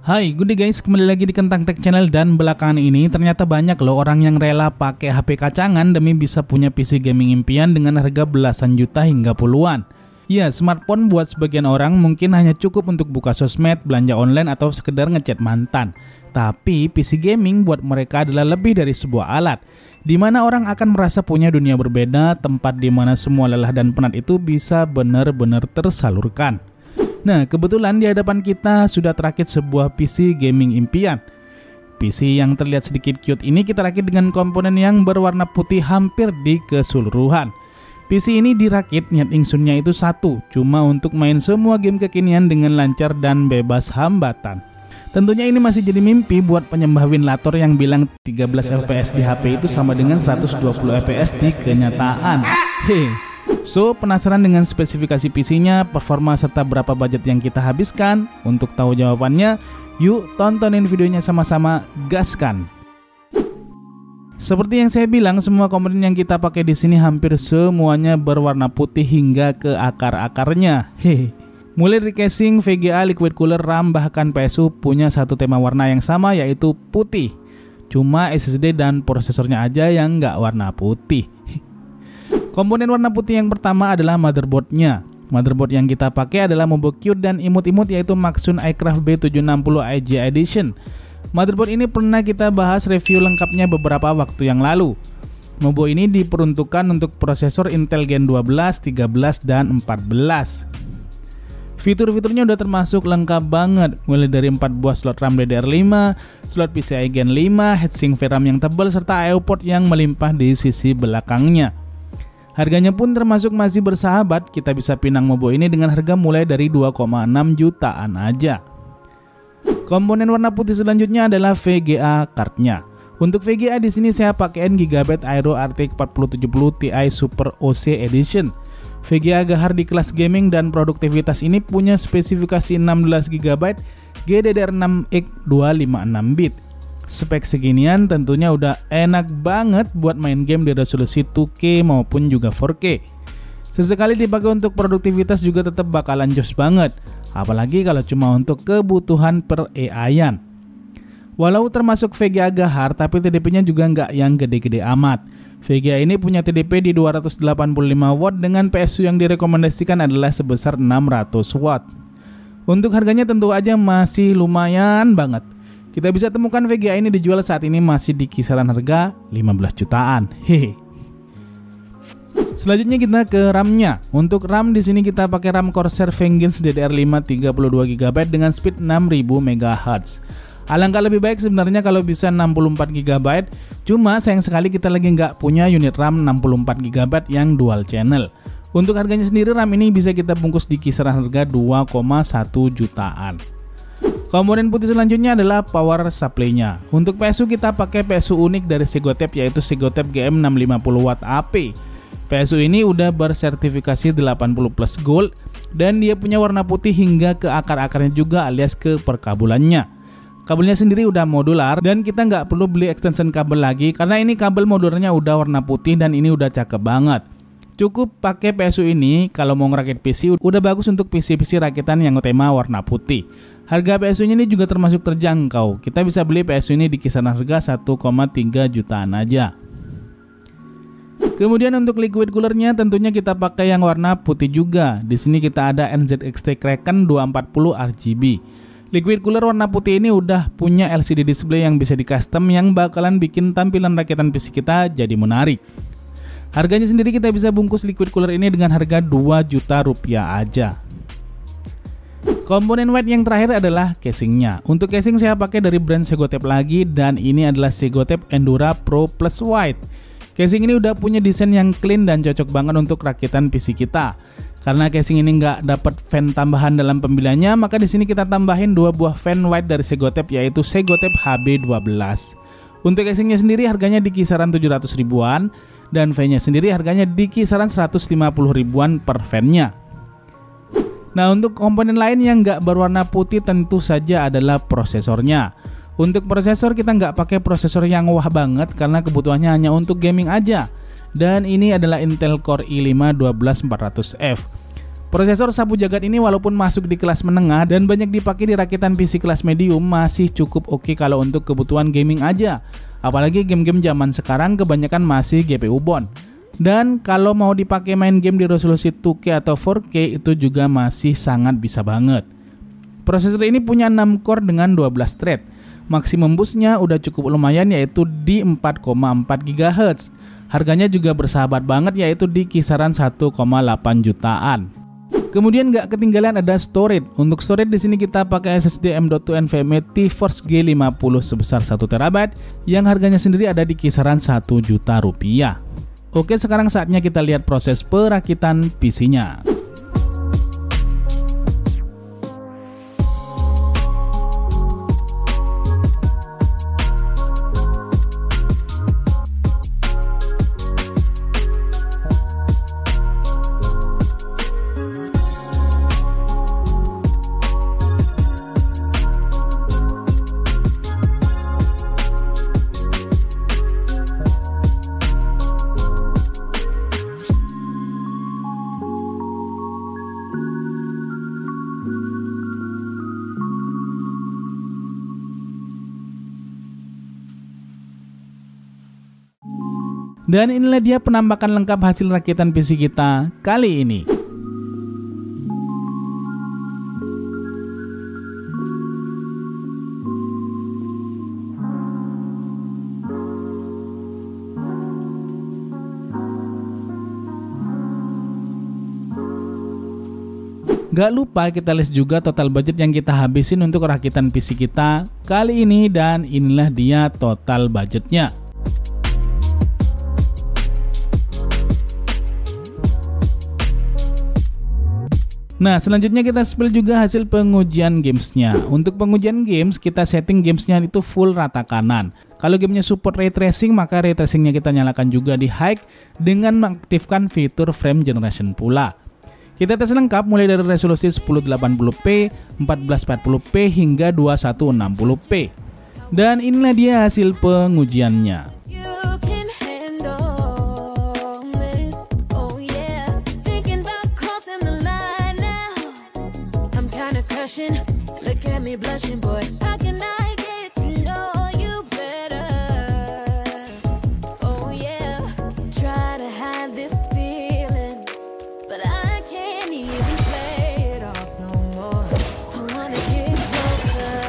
Hai, good day guys, kembali lagi di Kentang Tech Channel. Dan belakangan ini ternyata banyak loh orang yang rela pakai HP kacangan demi bisa punya PC gaming impian dengan harga belasan juta hingga puluhan. Ya, smartphone buat sebagian orang mungkin hanya cukup untuk buka sosmed, belanja online, atau sekedar ngechat mantan. Tapi PC gaming buat mereka adalah lebih dari sebuah alat, di mana orang akan merasa punya dunia berbeda, tempat di mana semua lelah dan penat itu bisa benar-benar tersalurkan. Nah, kebetulan di hadapan kita sudah terakit sebuah PC gaming impian. PC yang terlihat sedikit cute ini kita rakit dengan komponen yang berwarna putih hampir di keseluruhan. PC ini dirakit niat ingsunnya itu satu, cuma untuk main semua game kekinian dengan lancar dan bebas hambatan. Tentunya ini masih jadi mimpi buat penyembah Winlator yang bilang 13 fps di HP itu sama dengan 120 fps di kenyataan. So, penasaran dengan spesifikasi PC-nya, performa, serta berapa budget yang kita habiskan? Untuk tahu jawabannya, yuk tontonin videonya sama-sama, gaskan! Seperti yang saya bilang, semua komponen yang kita pakai di sini hampir semuanya berwarna putih hingga ke akar-akarnya. Mulai dari casing, VGA, liquid cooler, RAM, bahkan PSU punya satu tema warna yang sama, yaitu putih. Cuma SSD dan prosesornya aja yang nggak warna putih. Komponen warna putih yang pertama adalah motherboardnya. Motherboard yang kita pakai adalah Mobo cute dan imut-imut, yaitu Maxsun iCraft B760 IG Edition. Motherboard ini pernah kita bahas review lengkapnya beberapa waktu yang lalu. Mobo ini diperuntukkan untuk prosesor Intel Gen 12, 13, dan 14. Fitur-fiturnya udah termasuk lengkap banget, mulai dari 4 buah slot RAM DDR5, slot PCIe Gen 5, heatsink VRAM yang tebal, serta I/O port yang melimpah di sisi belakangnya. Harganya pun termasuk masih bersahabat, kita bisa pinang Mobo ini dengan harga mulai dari 2,6 jutaan aja. Komponen warna putih selanjutnya adalah VGA cardnya. Untuk VGA di sini saya pakai Gigabyte Aero RTX 4070 Ti Super OC Edition. VGA gahar di kelas gaming dan produktivitas ini punya spesifikasi 16 GB GDDR6X 256 bit. Spek seginian tentunya udah enak banget buat main game di resolusi 2K maupun juga 4K. Sesekali dipakai untuk produktivitas juga tetap bakalan jos banget, apalagi kalau cuma untuk kebutuhan per AI-an. Walau termasuk VGA gahar, tapi TDP-nya juga nggak yang gede-gede amat. VGA ini punya TDP di 285 watt dengan PSU yang direkomendasikan adalah sebesar 600 watt. Untuk harganya tentu aja masih lumayan banget. Kita bisa temukan VGA ini dijual saat ini masih di kisaran harga 15 jutaan. Selanjutnya kita ke RAM-nya. Untuk RAM di sini kita pakai RAM Corsair Vengeance DDR5 32 GB dengan speed 6000 MHz. Alangkah lebih baik sebenarnya kalau bisa 64 GB, cuma sayang sekali kita lagi nggak punya unit RAM 64 GB yang dual channel. Untuk harganya sendiri RAM ini bisa kita bungkus di kisaran harga 2,1 jutaan. Komponen putih selanjutnya adalah power supply-nya. Untuk PSU kita pakai PSU unik dari Segotep, yaitu Segotep GM650W AP. PSU ini udah bersertifikasi 80 plus gold dan dia punya warna putih hingga ke akar-akarnya juga alias ke perkabulannya. Kabelnya sendiri udah modular dan kita nggak perlu beli extension kabel lagi karena ini kabel modularnya udah warna putih dan ini udah cakep banget. Cukup pakai PSU ini kalau mau ngerakit PC, udah bagus untuk PC-PC rakitan yang tema warna putih. Harga PSU-nya ini juga termasuk terjangkau. Kita bisa beli PSU ini di kisaran harga 1,3 jutaan aja. Kemudian untuk liquid coolernya tentunya kita pakai yang warna putih juga. Di sini kita ada NZXT Kraken 240 RGB. Liquid cooler warna putih ini udah punya LCD display yang bisa di custom yang bakalan bikin tampilan rakitan PC kita jadi menarik. Harganya sendiri kita bisa bungkus liquid cooler ini dengan harga 2 juta rupiah aja. Komponen white yang terakhir adalah casingnya. Untuk casing saya pakai dari brand Segotep lagi dan ini adalah Segotep Endura Pro Plus White. Casing ini udah punya desain yang clean dan cocok banget untuk rakitan PC kita. Karena casing ini nggak dapat fan tambahan dalam pembeliannya, maka di sini kita tambahin 2 buah fan white dari Segotep, yaitu Segotep HB12. Untuk casingnya sendiri harganya di kisaran 700 ribuan dan fan-nya sendiri harganya di kisaran 150 ribuan per fan-nya. Nah, untuk komponen lain yang nggak berwarna putih tentu saja adalah prosesornya. Untuk prosesor kita nggak pakai prosesor yang wah banget karena kebutuhannya hanya untuk gaming aja. Dan ini adalah Intel Core i5 12400F. Prosesor sapu jagat ini walaupun masuk di kelas menengah dan banyak dipakai di rakitan PC kelas medium, masih cukup oke kalau untuk kebutuhan gaming aja. Apalagi game-game zaman sekarang kebanyakan masih GPU bond. Dan kalau mau dipakai main game di resolusi 2K atau 4K itu juga masih sangat bisa banget. Prosesor ini punya 6 core dengan 12 thread. Maksimum boostnya udah cukup lumayan yaitu di 4,4 GHz. Harganya juga bersahabat banget yaitu di kisaran 1,8 jutaan. Kemudian nggak ketinggalan ada storage. Untuk storage di sini kita pakai SSD M.2 NVMe T-Force G50 sebesar 1 TB yang harganya sendiri ada di kisaran 1 juta rupiah. Oke, sekarang saatnya kita lihat proses perakitan PC-nya. Dan inilah dia penampakan lengkap hasil rakitan PC kita kali ini. Gak lupa kita list juga total budget yang kita habisin untuk rakitan PC kita kali ini, dan inilah dia total budgetnya. Nah, selanjutnya kita spill juga hasil pengujian gamesnya. Untuk pengujian games, kita setting gamesnya itu full rata kanan. Kalau gamenya support ray tracing, maka ray tracingnya kita nyalakan juga di high dengan mengaktifkan fitur frame generation pula. Kita tes lengkap mulai dari resolusi 1080p, 1440p hingga 2160p. Dan inilah dia hasil pengujiannya. Look at me blushing, boy. How can I get to know you better? Oh yeah, try to hide this feeling, but I can't even play it off no more. I wanna get closer.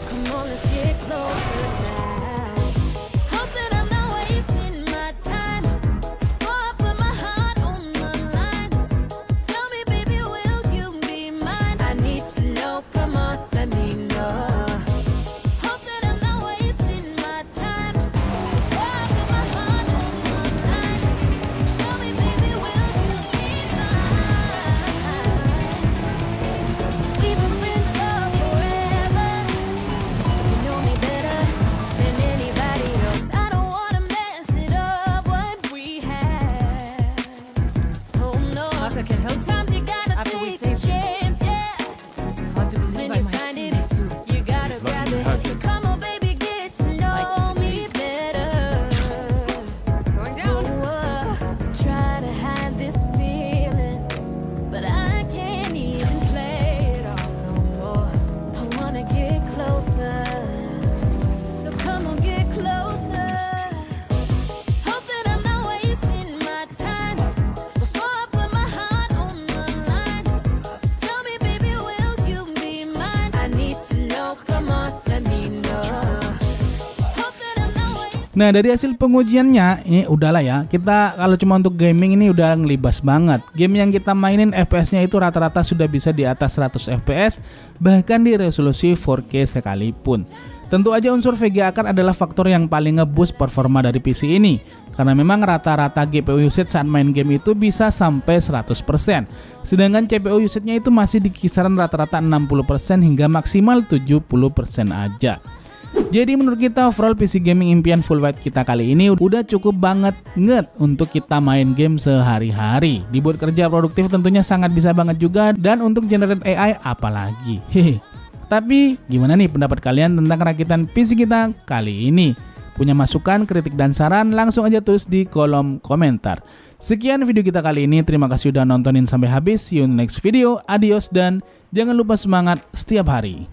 Come on, let's get closer now. Hope that I'm not wasting my time. Oh, I put my heart on the line. Tell me, baby, will you be mine? I need to know, come on, let me know. Hope that I'm not wasting my time. Oh, I put my heart on the line. Tell me, baby, will you be mine? We've been friends for forever. You know me better than anybody else. I don't wanna mess it up what we had. Oh no, sometimes you gotta take a chance, yeah. When you find it, you gotta grab it. So come on, baby, get to know me better. Going down. Try to hide this feeling, but I can't even play it off no more. I wanna get closer, so come on, get closer. Hope that I'm not wasting my time before I put my heart on the line. Tell me, baby, will you be mine? I need to know, come on, let me know. Hope that I'm not wasting. Nah, dari hasil pengujiannya, ini udahlah ya. Kita kalau cuma untuk gaming ini udah ngelibas banget. Game yang kita mainin FPS-nya itu rata-rata sudah bisa di atas 100 FPS, bahkan di resolusi 4K sekalipun. Tentu aja unsur VGA card adalah faktor yang paling ngeboost performa dari PC ini, karena memang rata-rata GPU usage saat main game itu bisa sampai 100%. Sedangkan CPU usage-nya itu masih di kisaran rata-rata 60% hingga maksimal 70% aja. Jadi menurut kita overall PC gaming impian full white kita kali ini udah cukup banget untuk kita main game sehari-hari. Dibuat kerja produktif tentunya sangat bisa banget juga, dan untuk generate AI apalagi. Hehe. Tapi gimana nih pendapat kalian tentang rakitan PC kita kali ini? Punya masukan, kritik, dan saran, langsung aja tulis di kolom komentar. Sekian video kita kali ini, terima kasih udah nontonin sampai habis. See you in the next video, adios, dan jangan lupa semangat setiap hari.